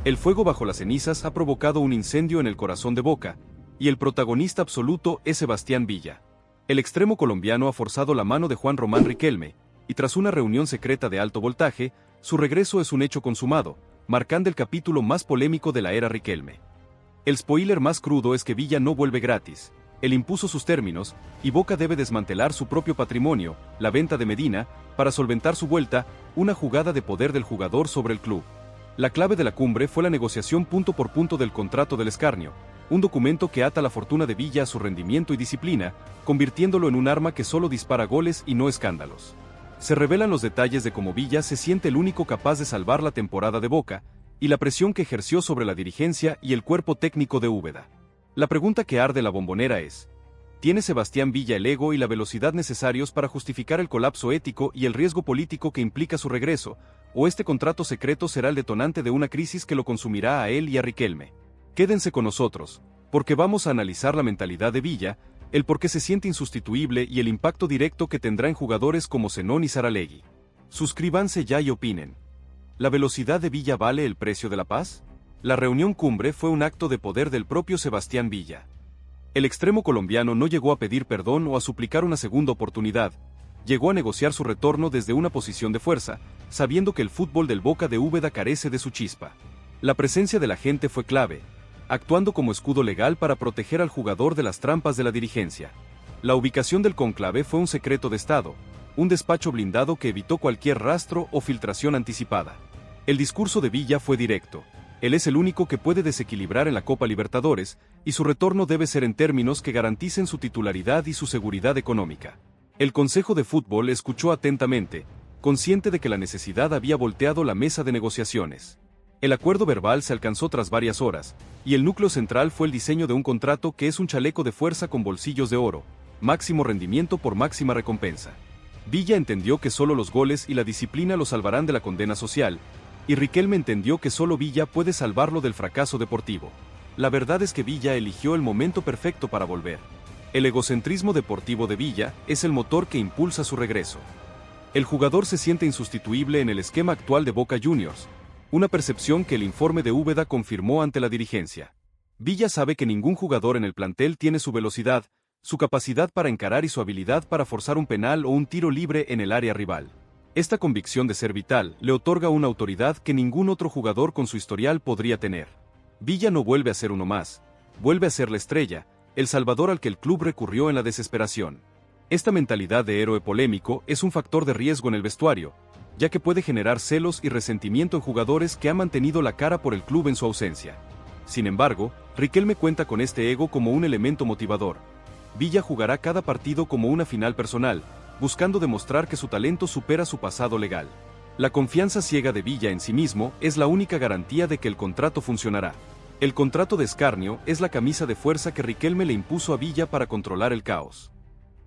El fuego bajo las cenizas ha provocado un incendio en el corazón de Boca, y el protagonista absoluto es Sebastián Villa. El extremo colombiano ha forzado la mano de Juan Román Riquelme, y tras una reunión secreta de alto voltaje, su regreso es un hecho consumado, marcando el capítulo más polémico de la era Riquelme. El spoiler más crudo es que Villa no vuelve gratis. Él impuso sus términos, y Boca debe desmantelar su propio patrimonio, la venta de Medina, para solventar su vuelta, una jugada de poder del jugador sobre el club. La clave de la cumbre fue la negociación punto por punto del contrato del escarnio, un documento que ata la fortuna de Villa a su rendimiento y disciplina, convirtiéndolo en un arma que solo dispara goles y no escándalos. Se revelan los detalles de cómo Villa se siente el único capaz de salvar la temporada de Boca, y la presión que ejerció sobre la dirigencia y el cuerpo técnico de Úbeda. La pregunta que arde la Bombonera es: ¿tiene Sebastián Villa el ego y la velocidad necesarios para justificar el colapso ético y el riesgo político que implica su regreso, o este contrato secreto será el detonante de una crisis que lo consumirá a él y a Riquelme? Quédense con nosotros, porque vamos a analizar la mentalidad de Villa, el por qué se siente insustituible y el impacto directo que tendrá en jugadores como Zenón y Saralegui. Suscríbanse ya y opinen. ¿La velocidad de Villa vale el precio de la paz? La reunión cumbre fue un acto de poder del propio Sebastián Villa. El extremo colombiano no llegó a pedir perdón o a suplicar una segunda oportunidad, llegó a negociar su retorno desde una posición de fuerza, sabiendo que el fútbol del Boca de Úbeda carece de su chispa. La presencia de la gente fue clave, actuando como escudo legal para proteger al jugador de las trampas de la dirigencia. La ubicación del cónclave fue un secreto de Estado, un despacho blindado que evitó cualquier rastro o filtración anticipada. El discurso de Villa fue directo: él es el único que puede desequilibrar en la Copa Libertadores, y su retorno debe ser en términos que garanticen su titularidad y su seguridad económica. El Consejo de Fútbol escuchó atentamente, consciente de que la necesidad había volteado la mesa de negociaciones. El acuerdo verbal se alcanzó tras varias horas, y el núcleo central fue el diseño de un contrato que es un chaleco de fuerza con bolsillos de oro, máximo rendimiento por máxima recompensa. Villa entendió que solo los goles y la disciplina lo salvarán de la condena social, y Riquelme entendió que solo Villa puede salvarlo del fracaso deportivo. La verdad es que Villa eligió el momento perfecto para volver. El egocentrismo deportivo de Villa es el motor que impulsa su regreso. El jugador se siente insustituible en el esquema actual de Boca Juniors, una percepción que el informe de Úbeda confirmó ante la dirigencia. Villa sabe que ningún jugador en el plantel tiene su velocidad, su capacidad para encarar y su habilidad para forzar un penal o un tiro libre en el área rival. Esta convicción de ser vital le otorga una autoridad que ningún otro jugador con su historial podría tener. Villa no vuelve a ser uno más, vuelve a ser la estrella, el salvador al que el club recurrió en la desesperación. Esta mentalidad de héroe polémico es un factor de riesgo en el vestuario, ya que puede generar celos y resentimiento en jugadores que han mantenido la cara por el club en su ausencia. Sin embargo, Riquelme cuenta con este ego como un elemento motivador. Villa jugará cada partido como una final personal, buscando demostrar que su talento supera su pasado legal. La confianza ciega de Villa en sí mismo es la única garantía de que el contrato funcionará. El contrato de escarnio es la camisa de fuerza que Riquelme le impuso a Villa para controlar el caos.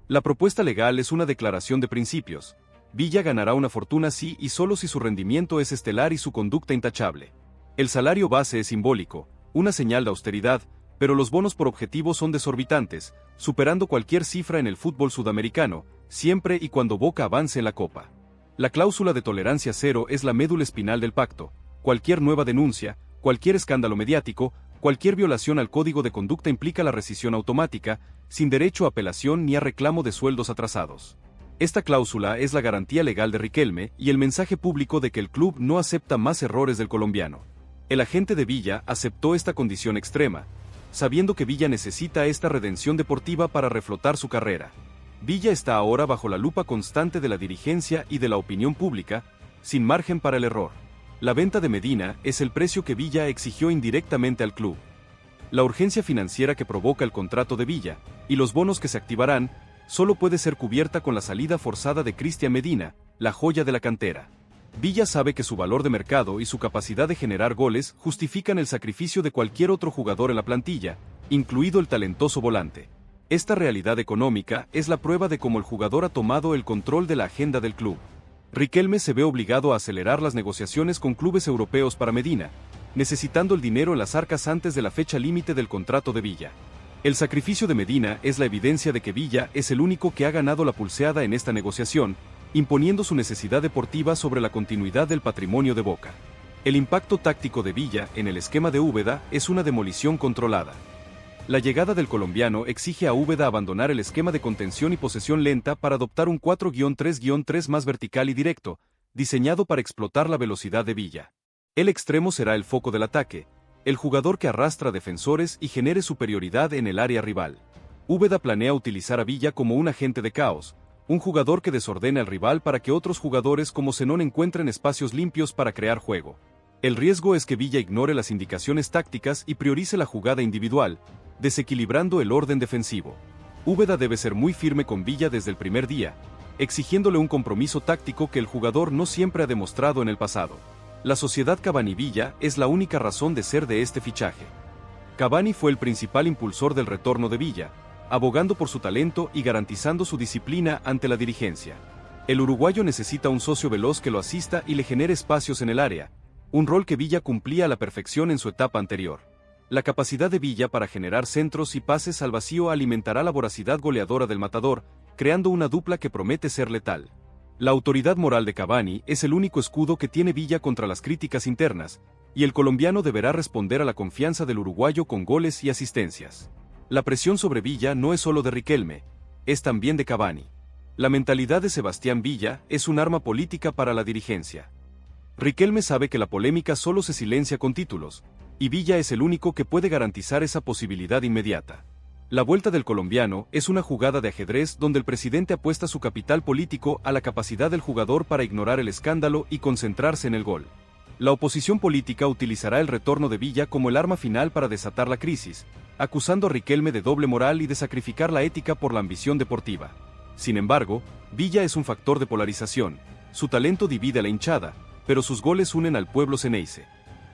La propuesta legal es una declaración de principios. Villa ganará una fortuna si y solo si su rendimiento es estelar y su conducta intachable. El salario base es simbólico, una señal de austeridad, pero los bonos por objetivo son desorbitantes, superando cualquier cifra en el fútbol sudamericano, siempre y cuando Boca avance en la Copa. La cláusula de tolerancia cero es la médula espinal del pacto. Cualquier nueva denuncia, cualquier escándalo mediático, cualquier violación al código de conducta implica la rescisión automática, sin derecho a apelación ni a reclamo de sueldos atrasados. Esta cláusula es la garantía legal de Riquelme y el mensaje público de que el club no acepta más errores del colombiano. El agente de Villa aceptó esta condición extrema, sabiendo que Villa necesita esta redención deportiva para reflotar su carrera. Villa está ahora bajo la lupa constante de la dirigencia y de la opinión pública, sin margen para el error. La venta de Medina es el precio que Villa exigió indirectamente al club. La urgencia financiera que provoca el contrato de Villa, y los bonos que se activarán, solo puede ser cubierta con la salida forzada de Cristian Medina, la joya de la cantera. Villa sabe que su valor de mercado y su capacidad de generar goles justifican el sacrificio de cualquier otro jugador en la plantilla, incluido el talentoso volante. Esta realidad económica es la prueba de cómo el jugador ha tomado el control de la agenda del club. Riquelme se ve obligado a acelerar las negociaciones con clubes europeos para Medina, necesitando el dinero en las arcas antes de la fecha límite del contrato de Villa. El sacrificio de Medina es la evidencia de que Villa es el único que ha ganado la pulseada en esta negociación, imponiendo su necesidad deportiva sobre la continuidad del patrimonio de Boca. El impacto táctico de Villa en el esquema de Úbeda es una demolición controlada. La llegada del colombiano exige a Úbeda abandonar el esquema de contención y posesión lenta para adoptar un 4-3-3 más vertical y directo, diseñado para explotar la velocidad de Villa. El extremo será el foco del ataque, el jugador que arrastra defensores y genere superioridad en el área rival. Úbeda planea utilizar a Villa como un agente de caos, un jugador que desordena al rival para que otros jugadores como Zenón encuentren espacios limpios para crear juego. El riesgo es que Villa ignore las indicaciones tácticas y priorice la jugada individual, desequilibrando el orden defensivo. Úbeda debe ser muy firme con Villa desde el primer día, exigiéndole un compromiso táctico que el jugador no siempre ha demostrado en el pasado. La sociedad Cavani-Villa es la única razón de ser de este fichaje. Cavani fue el principal impulsor del retorno de Villa, abogando por su talento y garantizando su disciplina ante la dirigencia. El uruguayo necesita un socio veloz que lo asista y le genere espacios en el área, un rol que Villa cumplía a la perfección en su etapa anterior. La capacidad de Villa para generar centros y pases al vacío alimentará la voracidad goleadora del matador, creando una dupla que promete ser letal. La autoridad moral de Cavani es el único escudo que tiene Villa contra las críticas internas, y el colombiano deberá responder a la confianza del uruguayo con goles y asistencias. La presión sobre Villa no es solo de Riquelme, es también de Cavani. La mentalidad de Sebastián Villa es un arma política para la dirigencia. Riquelme sabe que la polémica solo se silencia con títulos, y Villa es el único que puede garantizar esa posibilidad inmediata. La vuelta del colombiano es una jugada de ajedrez donde el presidente apuesta su capital político a la capacidad del jugador para ignorar el escándalo y concentrarse en el gol. La oposición política utilizará el retorno de Villa como el arma final para desatar la crisis, acusando a Riquelme de doble moral y de sacrificar la ética por la ambición deportiva. Sin embargo, Villa es un factor de polarización, su talento divide a la hinchada, pero sus goles unen al pueblo ceneice.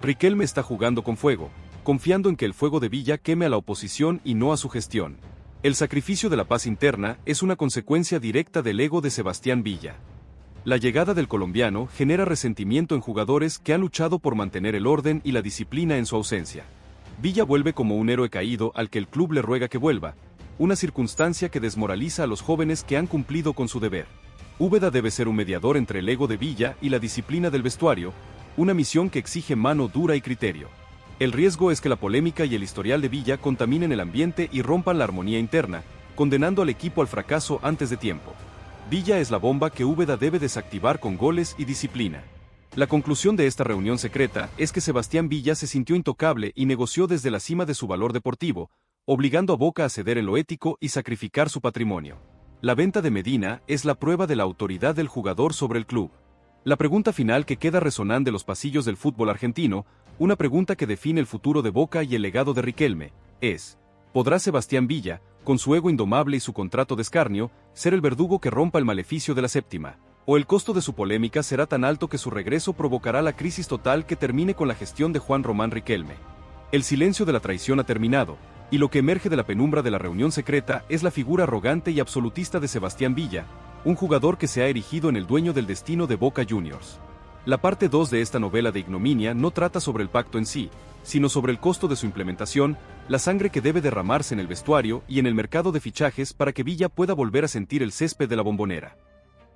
Riquelme está jugando con fuego, confiando en que el fuego de Villa queme a la oposición y no a su gestión. El sacrificio de la paz interna es una consecuencia directa del ego de Sebastián Villa. La llegada del colombiano genera resentimiento en jugadores que han luchado por mantener el orden y la disciplina en su ausencia. Villa vuelve como un héroe caído al que el club le ruega que vuelva, una circunstancia que desmoraliza a los jóvenes que han cumplido con su deber. Úbeda debe ser un mediador entre el ego de Villa y la disciplina del vestuario, una misión que exige mano dura y criterio. El riesgo es que la polémica y el historial de Villa contaminen el ambiente y rompan la armonía interna, condenando al equipo al fracaso antes de tiempo. Villa es la bomba que Úbeda debe desactivar con goles y disciplina. La conclusión de esta reunión secreta es que Sebastián Villa se sintió intocable y negoció desde la cima de su valor deportivo, obligando a Boca a ceder en lo ético y sacrificar su patrimonio. La venta de Medina es la prueba de la autoridad del jugador sobre el club. La pregunta final que queda resonando en los pasillos del fútbol argentino, una pregunta que define el futuro de Boca y el legado de Riquelme, es: ¿podrá Sebastián Villa, con su ego indomable y su contrato de escarnio, ser el verdugo que rompa el maleficio de la séptima? ¿O el costo de su polémica será tan alto que su regreso provocará la crisis total que termine con la gestión de Juan Román Riquelme? El silencio de la traición ha terminado, y lo que emerge de la penumbra de la reunión secreta es la figura arrogante y absolutista de Sebastián Villa, un jugador que se ha erigido en el dueño del destino de Boca Juniors. La parte 2 de esta novela de ignominia no trata sobre el pacto en sí, sino sobre el costo de su implementación, la sangre que debe derramarse en el vestuario y en el mercado de fichajes para que Villa pueda volver a sentir el césped de la Bombonera.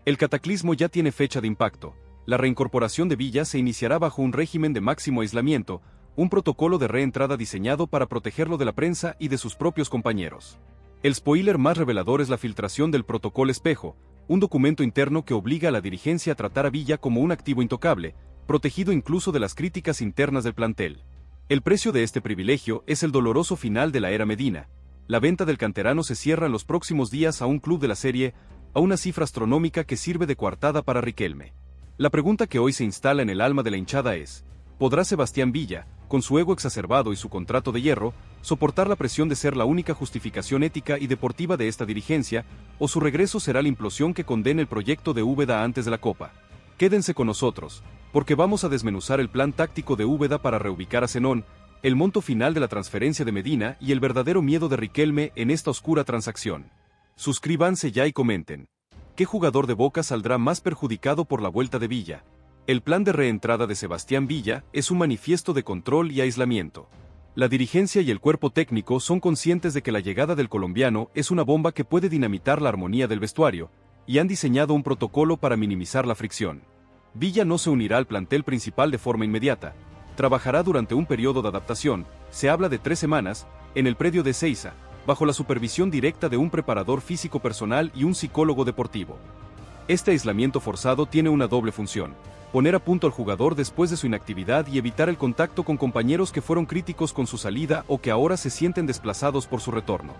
El cataclismo ya tiene fecha de impacto. La reincorporación de Villa se iniciará bajo un régimen de máximo aislamiento, un protocolo de reentrada diseñado para protegerlo de la prensa y de sus propios compañeros. El spoiler más revelador es la filtración del Protocolo Espejo, un documento interno que obliga a la dirigencia a tratar a Villa como un activo intocable, protegido incluso de las críticas internas del plantel. El precio de este privilegio es el doloroso final de la era Medina. La venta del canterano se cierra en los próximos días a un club de la Serie A, una cifra astronómica que sirve de coartada para Riquelme. La pregunta que hoy se instala en el alma de la hinchada es: ¿podrá Sebastián Villa, con su ego exacerbado y su contrato de hierro, soportar la presión de ser la única justificación ética y deportiva de esta dirigencia, o su regreso será la implosión que condene el proyecto de Úbeda antes de la Copa? Quédense con nosotros, porque vamos a desmenuzar el plan táctico de Úbeda para reubicar a Zenón, el monto final de la transferencia de Medina y el verdadero miedo de Riquelme en esta oscura transacción. Suscríbanse ya y comenten. ¿Qué jugador de Boca saldrá más perjudicado por la vuelta de Villa? El plan de reentrada de Sebastián Villa es un manifiesto de control y aislamiento. La dirigencia y el cuerpo técnico son conscientes de que la llegada del colombiano es una bomba que puede dinamitar la armonía del vestuario, y han diseñado un protocolo para minimizar la fricción. Villa no se unirá al plantel principal de forma inmediata. Trabajará durante un periodo de adaptación, se habla de 3 semanas, en el predio de Ezeiza, bajo la supervisión directa de un preparador físico personal y un psicólogo deportivo. Este aislamiento forzado tiene una doble función: poner a punto al jugador después de su inactividad y evitar el contacto con compañeros que fueron críticos con su salida o que ahora se sienten desplazados por su retorno.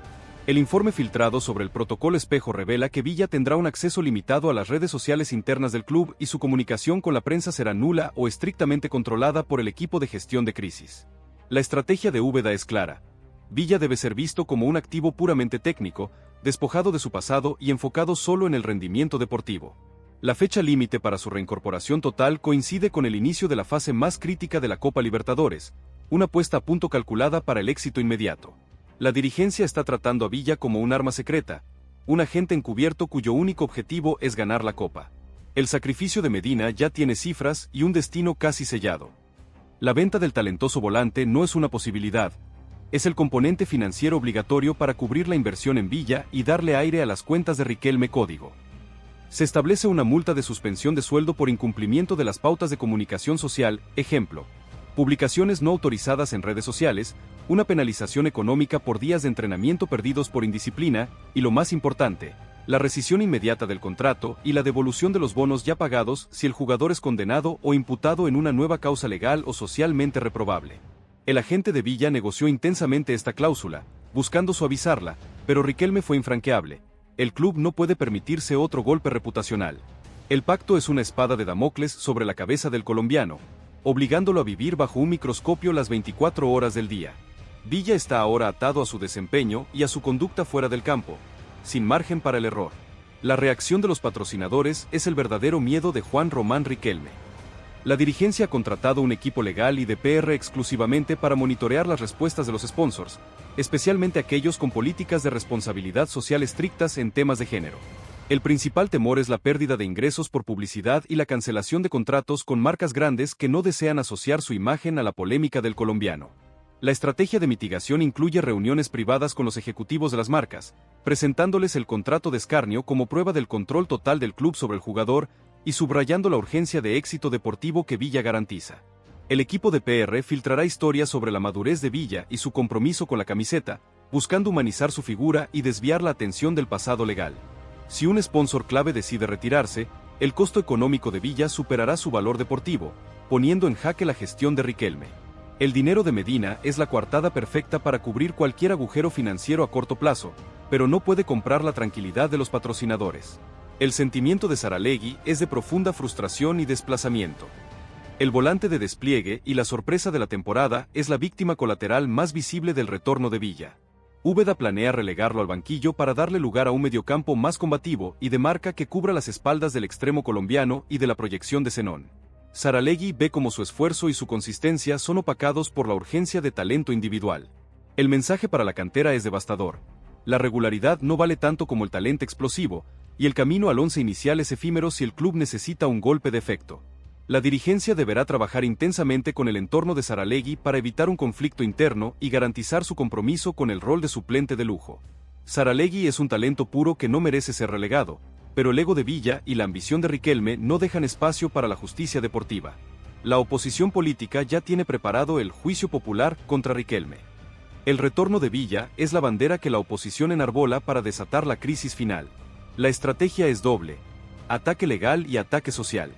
El informe filtrado sobre el protocolo espejo revela que Villa tendrá un acceso limitado a las redes sociales internas del club y su comunicación con la prensa será nula o estrictamente controlada por el equipo de gestión de crisis. La estrategia de Úbeda es clara. Villa debe ser visto como un activo puramente técnico, despojado de su pasado y enfocado solo en el rendimiento deportivo. La fecha límite para su reincorporación total coincide con el inicio de la fase más crítica de la Copa Libertadores, una puesta a punto calculada para el éxito inmediato. La dirigencia está tratando a Villa como un arma secreta, un agente encubierto cuyo único objetivo es ganar la Copa. El sacrificio de Medina ya tiene cifras y un destino casi sellado. La venta del talentoso volante no es una posibilidad, es el componente financiero obligatorio para cubrir la inversión en Villa y darle aire a las cuentas de Riquelme Código. Se establece una multa de suspensión de sueldo por incumplimiento de las pautas de comunicación social, ejemplo, publicaciones no autorizadas en redes sociales, una penalización económica por días de entrenamiento perdidos por indisciplina, y lo más importante, la rescisión inmediata del contrato y la devolución de los bonos ya pagados si el jugador es condenado o imputado en una nueva causa legal o socialmente reprobable. El agente de Villa negoció intensamente esta cláusula, buscando suavizarla, pero Riquelme fue infranqueable. El club no puede permitirse otro golpe reputacional. El pacto es una espada de Damocles sobre la cabeza del colombiano, obligándolo a vivir bajo un microscopio las 24 horas del día. Villa está ahora atado a su desempeño y a su conducta fuera del campo, sin margen para el error. La reacción de los patrocinadores es el verdadero miedo de Juan Román Riquelme. La dirigencia ha contratado un equipo legal y de PR exclusivamente para monitorear las respuestas de los sponsors, especialmente aquellos con políticas de responsabilidad social estrictas en temas de género. El principal temor es la pérdida de ingresos por publicidad y la cancelación de contratos con marcas grandes que no desean asociar su imagen a la polémica del colombiano. La estrategia de mitigación incluye reuniones privadas con los ejecutivos de las marcas, presentándoles el contrato de escarnio como prueba del control total del club sobre el jugador y subrayando la urgencia de éxito deportivo que Villa garantiza. El equipo de PR filtrará historias sobre la madurez de Villa y su compromiso con la camiseta, buscando humanizar su figura y desviar la atención del pasado legal. Si un sponsor clave decide retirarse, el costo económico de Villa superará su valor deportivo, poniendo en jaque la gestión de Riquelme. El dinero de Medina es la coartada perfecta para cubrir cualquier agujero financiero a corto plazo, pero no puede comprar la tranquilidad de los patrocinadores. El sentimiento de Saralegui es de profunda frustración y desplazamiento. El volante de despliegue y la sorpresa de la temporada es la víctima colateral más visible del retorno de Villa. Úbeda planea relegarlo al banquillo para darle lugar a un mediocampo más combativo y de marca que cubra las espaldas del extremo colombiano y de la proyección de Zenón. Saralegui ve como su esfuerzo y su consistencia son opacados por la urgencia de talento individual. El mensaje para la cantera es devastador. La regularidad no vale tanto como el talento explosivo, y el camino al once inicial es efímero si el club necesita un golpe de efecto. La dirigencia deberá trabajar intensamente con el entorno de Saralegui para evitar un conflicto interno y garantizar su compromiso con el rol de suplente de lujo. Saralegui es un talento puro que no merece ser relegado, pero el ego de Villa y la ambición de Riquelme no dejan espacio para la justicia deportiva. La oposición política ya tiene preparado el juicio popular contra Riquelme. El retorno de Villa es la bandera que la oposición enarbola para desatar la crisis final. La estrategia es doble: ataque legal y ataque social.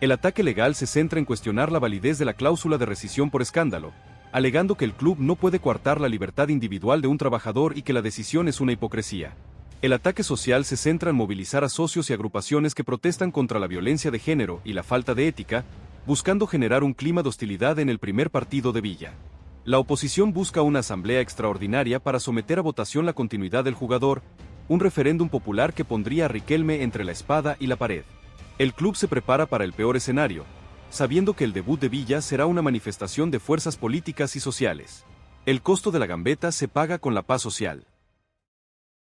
El ataque legal se centra en cuestionar la validez de la cláusula de rescisión por escándalo, alegando que el club no puede coartar la libertad individual de un trabajador y que la decisión es una hipocresía. El ataque social se centra en movilizar a socios y agrupaciones que protestan contra la violencia de género y la falta de ética, buscando generar un clima de hostilidad en el primer partido de Villa. La oposición busca una asamblea extraordinaria para someter a votación la continuidad del jugador, un referéndum popular que pondría a Riquelme entre la espada y la pared. El club se prepara para el peor escenario, sabiendo que el debut de Villa será una manifestación de fuerzas políticas y sociales. El costo de la gambeta se paga con la paz social.